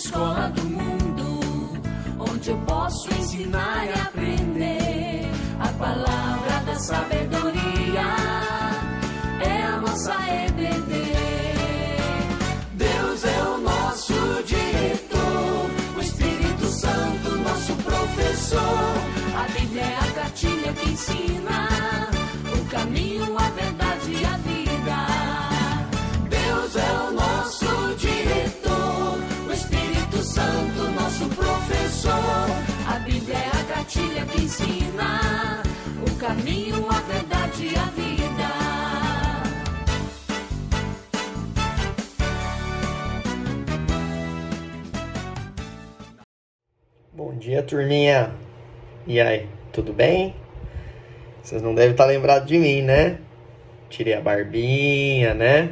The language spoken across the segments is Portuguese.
escola do mundo, onde eu posso ensinar e aprender. A palavra da sabedoria é a nossa EBD. Deus é o nosso diretor, o Espírito Santo nosso professor. A Bíblia é a cartilha que ensina o caminho, a verdade e a vida. Deus é o nosso diretor, o Espírito Santo nosso professor. A Bíblia é a cartilha que ensina o caminho, a verdade e a vida. Bom dia, turminha. E aí, tudo bem? Vocês não devem estar lembrados de mim, né? Tirei a barbinha, né?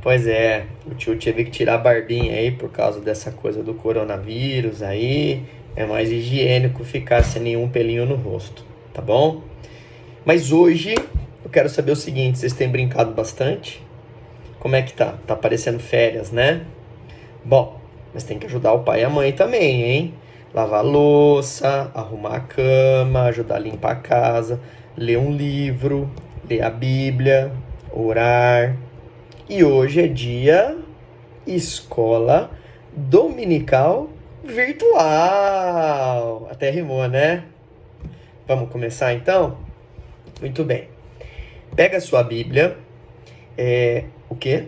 Pois é, o tio teve que tirar a barbinha aí por causa dessa coisa do coronavírus aí. É mais higiênico ficar sem nenhum pelinho no rosto, tá bom? Mas hoje eu quero saber o seguinte, vocês têm brincado bastante? Como é que tá? Tá parecendo férias, né? Bom, mas tem que ajudar o pai e a mãe também, hein? Lavar a louça, arrumar a cama, ajudar a limpar a casa, ler um livro, ler a Bíblia, orar. E hoje é dia escola dominical virtual. Até rimou, né? Vamos começar então? Muito bem. Pega a sua Bíblia. O quê?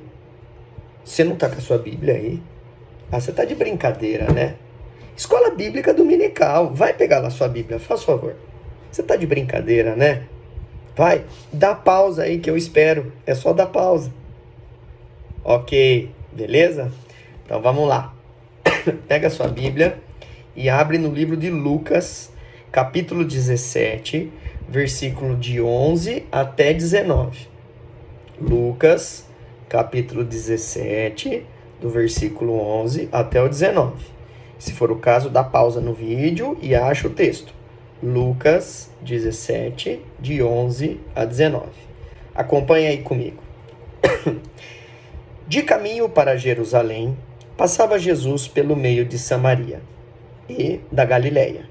Você não tá com a sua Bíblia aí? Ah, você tá de brincadeira, né? Escola Bíblica Dominical. Vai pegar lá sua Bíblia, faz favor. Você tá de brincadeira, né? Vai, dá pausa aí que eu espero. É só dar pausa. Ok, beleza? Então vamos lá. Pega a sua Bíblia e abre no livro de Lucas, capítulo 17, versículo de 11 até 19. Lucas, capítulo 17, do versículo 11 até o 19. Se for o caso, dá pausa no vídeo e acha o texto. Lucas 17, de 11 a 19. Acompanha aí comigo. De caminho para Jerusalém, passava Jesus pelo meio de Samaria e da Galileia.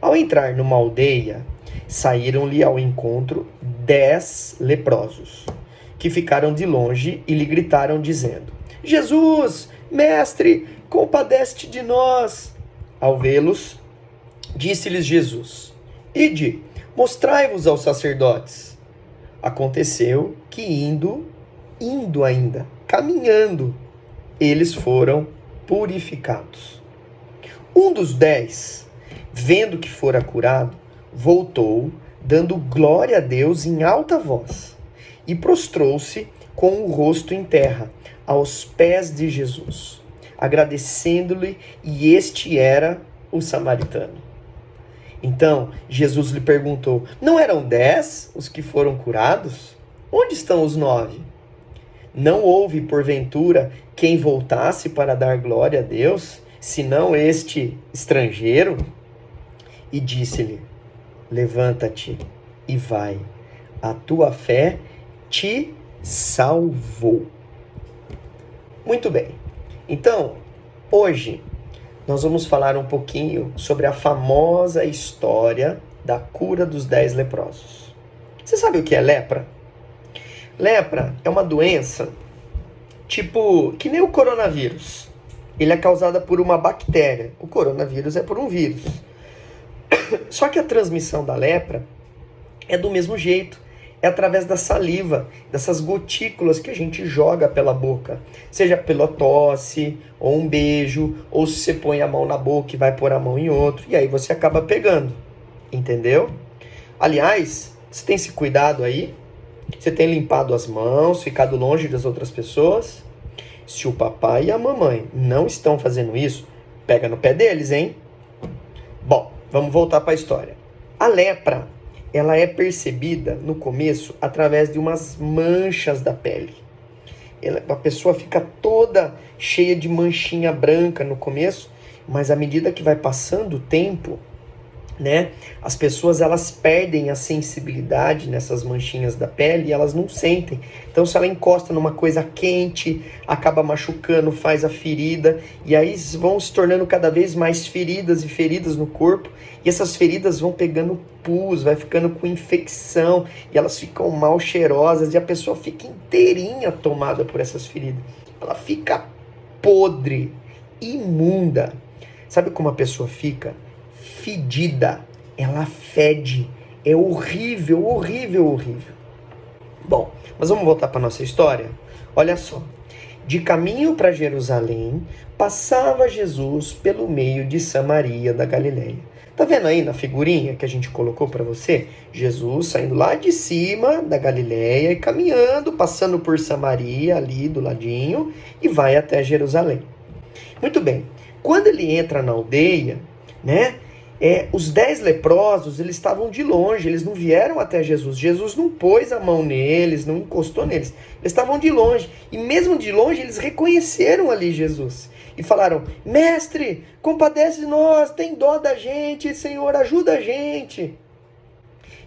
Ao entrar numa aldeia, saíram-lhe ao encontro 10 leprosos, que ficaram de longe e lhe gritaram, dizendo: Jesus, mestre, compadece-te de nós. Ao vê-los, disse-lhes Jesus: Ide, mostrai-vos aos sacerdotes. Aconteceu que caminhando, eles foram purificados. Um dos 10, vendo que fora curado, voltou, dando glória a Deus em alta voz, e prostrou-se com o rosto em terra, aos pés de Jesus, agradecendo-lhe, e este era o samaritano. Então Jesus lhe perguntou: não eram 10 os que foram curados? Onde estão os 9? Não houve, porventura, quem voltasse para dar glória a Deus, senão este estrangeiro? E disse-lhe: levanta-te e vai, a tua fé te salvou. Muito bem. Então, hoje nós vamos falar um pouquinho sobre a famosa história da cura dos 10 leprosos. Você sabe o que é lepra? Lepra é uma doença tipo que nem o coronavírus. Ele é causado por uma bactéria. O coronavírus é por um vírus. Só que a transmissão da lepra é do mesmo jeito. É através da saliva, dessas gotículas que a gente joga pela boca. Seja pela tosse, ou um beijo, ou se você põe a mão na boca e vai pôr a mão em outro. E aí você acaba pegando. Entendeu? Aliás, você tem se cuidado aí? Você tem limpado as mãos, ficado longe das outras pessoas? Se o papai e a mamãe não estão fazendo isso, pega no pé deles, hein? Bom, vamos voltar para a história. A lepra, ela é percebida no começo através de umas manchas da pele. A pessoa fica toda cheia de manchinha branca no começo, mas à medida que vai passando o tempo, né? As pessoas, elas perdem a sensibilidade nessas manchinhas da pele e elas não sentem. Então, se ela encosta numa coisa quente, acaba machucando, faz a ferida, e aí vão se tornando cada vez mais feridas e feridas no corpo, e essas feridas vão pegando pus, vai ficando com infecção, e elas ficam mal cheirosas, e a pessoa fica inteirinha tomada por essas feridas. Ela fica podre, imunda. Sabe como a pessoa fica? Fedida, ela fede, é horrível, horrível, horrível. Bom, mas vamos voltar para nossa história? Olha só, de caminho para Jerusalém, passava Jesus pelo meio de Samaria da Galileia. Tá vendo aí na figurinha que a gente colocou para você? Jesus saindo lá de cima da Galileia e caminhando, passando por Samaria ali do ladinho e vai até Jerusalém. Muito bem, quando ele entra na aldeia, né? Os 10 leprosos, eles estavam de longe, eles não vieram até Jesus. Jesus não pôs a mão neles, não encostou neles. Eles estavam de longe. E mesmo de longe, eles reconheceram ali Jesus. E falaram, mestre, compadece de nós, tem dó da gente, Senhor, ajuda a gente.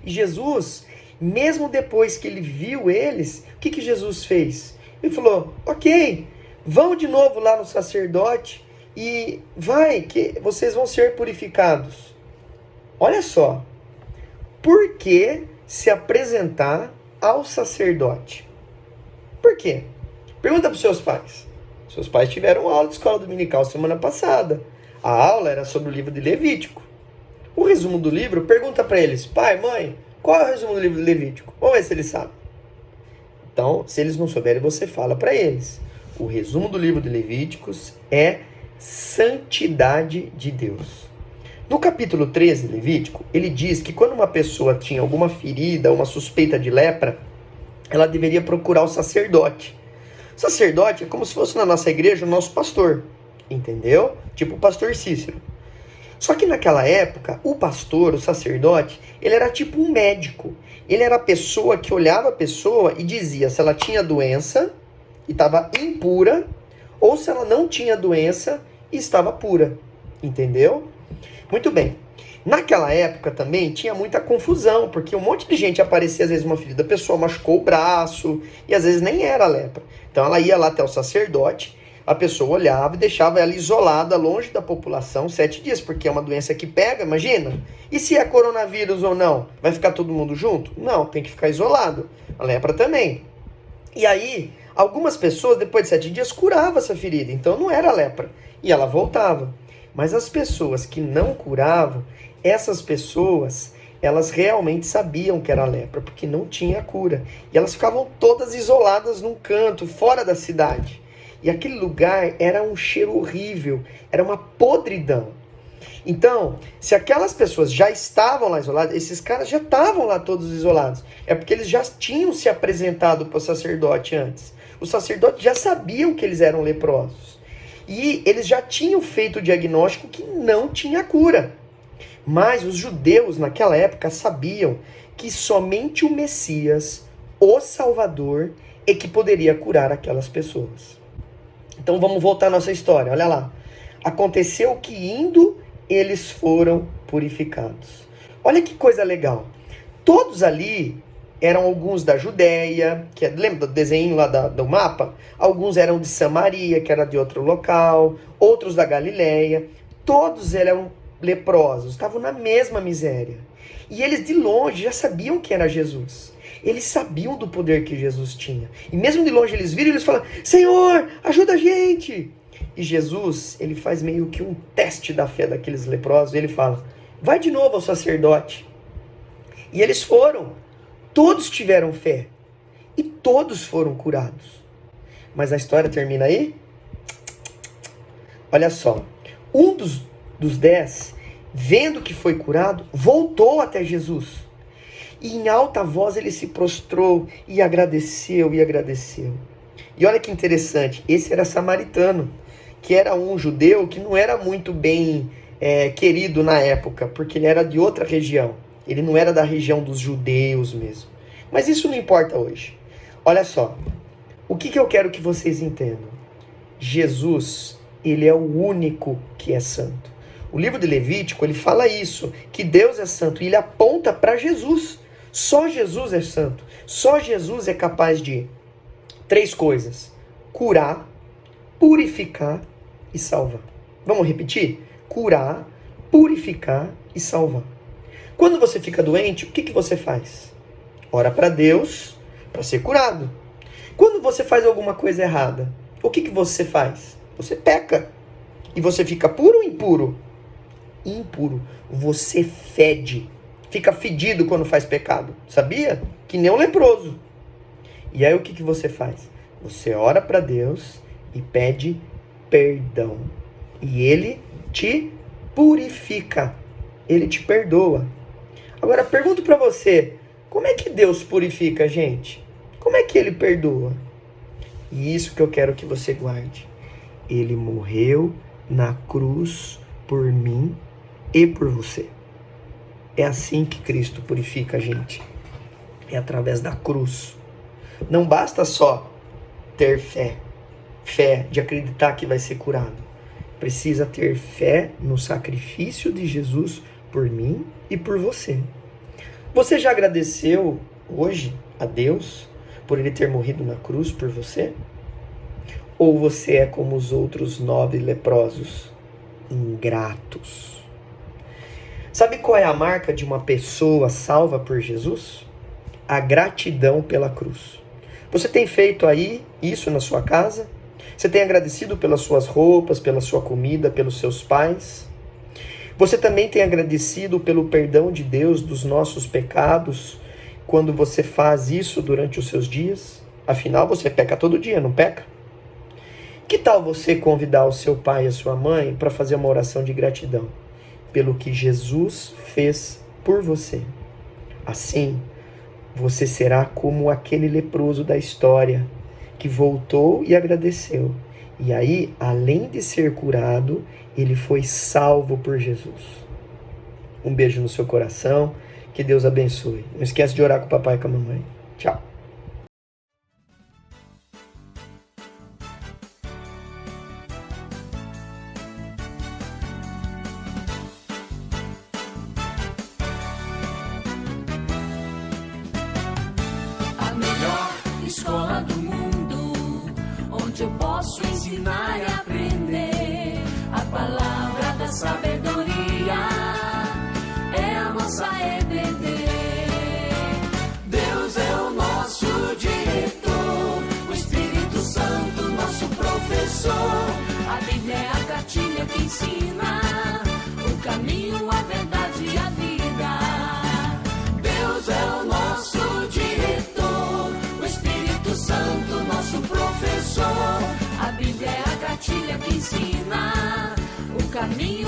E Jesus, mesmo depois que ele viu eles, o que Jesus fez? Ele falou, ok, vão de novo lá no sacerdote, e vai que vocês vão ser purificados. Olha só. Por que se apresentar ao sacerdote? Por quê? Pergunta para os seus pais. Seus pais tiveram aula de escola dominical semana passada. A aula era sobre o livro de Levítico. O resumo do livro, pergunta para eles. Pai, mãe, qual é o resumo do livro de Levítico? Vamos ver se eles sabem. Então, se eles não souberem, você fala para eles. O resumo do livro de Levíticos é santidade de Deus. No capítulo 13 de Levítico, ele diz que quando uma pessoa tinha alguma ferida, uma suspeita de lepra, ela deveria procurar o sacerdote. O sacerdote é como se fosse na nossa igreja o nosso pastor, entendeu? Tipo o pastor Cícero. Só que naquela época, o pastor, o sacerdote, ele era tipo um médico. Ele era a pessoa que olhava a pessoa e dizia se ela tinha doença e estava impura, ou se ela não tinha doença e estava pura. Entendeu? Muito bem. Naquela época também tinha muita confusão, porque um monte de gente aparecia, às vezes uma ferida, a pessoa machucou o braço, e às vezes nem era lepra. Então ela ia lá até o sacerdote, a pessoa olhava e deixava ela isolada, longe da população, 7 dias, porque é uma doença que pega, imagina. E se é coronavírus ou não? Vai ficar todo mundo junto? Não, tem que ficar isolado. A lepra também. E aí, algumas pessoas, depois de 7 dias, curavam essa ferida. Então não era lepra. E ela voltava. Mas as pessoas que não curavam, essas pessoas, elas realmente sabiam que era lepra, porque não tinha cura. E elas ficavam todas isoladas num canto, fora da cidade. E aquele lugar era um cheiro horrível, era uma podridão. Então, se aquelas pessoas já estavam lá isoladas, esses caras já estavam lá todos isolados. É porque eles já tinham se apresentado para o sacerdote antes. Os sacerdotes já sabiam que eles eram leprosos. E eles já tinham feito o diagnóstico que não tinha cura. Mas os judeus naquela época sabiam que somente o Messias, o Salvador, é que poderia curar aquelas pessoas. Então vamos voltar à nossa história, olha lá. Aconteceu que indo, eles foram purificados. Olha que coisa legal. Todos ali eram alguns da Judéia, lembra do desenho lá do mapa? Alguns eram de Samaria, que era de outro local, outros da Galileia. Todos eram leprosos, estavam na mesma miséria. E eles de longe já sabiam que era Jesus. Eles sabiam do poder que Jesus tinha. E mesmo de longe eles viram e eles falam, Senhor, ajuda a gente. E Jesus, ele faz meio que um teste da fé daqueles leprosos. Ele fala, vai de novo ao sacerdote. E eles foram. Todos tiveram fé. E todos foram curados. Mas a história termina aí? Olha só. Um dos 10, vendo que foi curado, voltou até Jesus. E em alta voz ele se prostrou e agradeceu e agradeceu. E olha que interessante, esse era samaritano, que era um judeu que não era muito bem querido na época, porque ele era de outra região. Ele não era da região dos judeus mesmo. Mas isso não importa hoje. Olha só, o que eu quero que vocês entendam? Jesus, ele é o único que é santo. O livro de Levítico, ele fala isso, que Deus é santo, e ele aponta para Jesus. Só Jesus é santo. Só Jesus é capaz de 3 coisas: curar, purificar e salvar. Vamos repetir? Curar, purificar e salvar. Quando você fica doente, o que você faz? Ora para Deus para ser curado. Quando você faz alguma coisa errada, o que você faz? Você peca. E você fica puro ou impuro? Impuro. Você fede. Fica fedido quando faz pecado. Sabia? Que nem um leproso. E aí o que você faz? Você ora para Deus e pede perdão. E Ele te purifica. Ele te perdoa. Agora pergunto para você, como é que Deus purifica a gente? Como é que Ele perdoa? E isso que eu quero que você guarde. Ele morreu na cruz por mim e por você. É assim que Cristo purifica a gente. É através da cruz. Não basta só ter fé. Fé de acreditar que vai ser curado. Precisa ter fé no sacrifício de Jesus por mim e por você. Você já agradeceu hoje a Deus por Ele ter morrido na cruz por você? Ou você é como os outros 9 leprosos, ingratos? Sabe qual é a marca de uma pessoa salva por Jesus? A gratidão pela cruz. Você tem feito aí isso na sua casa? Você tem agradecido pelas suas roupas, pela sua comida, pelos seus pais? Você também tem agradecido pelo perdão de Deus dos nossos pecados quando você faz isso durante os seus dias? Afinal, você peca todo dia, não peca? Que tal você convidar o seu pai e a sua mãe para fazer uma oração de gratidão pelo que Jesus fez por você? Assim, você será como aquele leproso da história que voltou e agradeceu. E aí, além de ser curado, ele foi salvo por Jesus. Um beijo no seu coração. Que Deus abençoe. Não esquece de orar com o papai e com a mamãe. Tchau. A melhor escola do mundo, onde eu posso ensinar e aprender a palavra da sabedoria, é a nossa EBD. Deus é o nosso diretor, o Espírito Santo nosso professor. A Bíblia é a cartilha que ensina o caminho, a verdade e a vida. Deus é o nosso diretor, o Espírito Santo nosso professor. A Bíblia é a cartilha que ensina o caminho,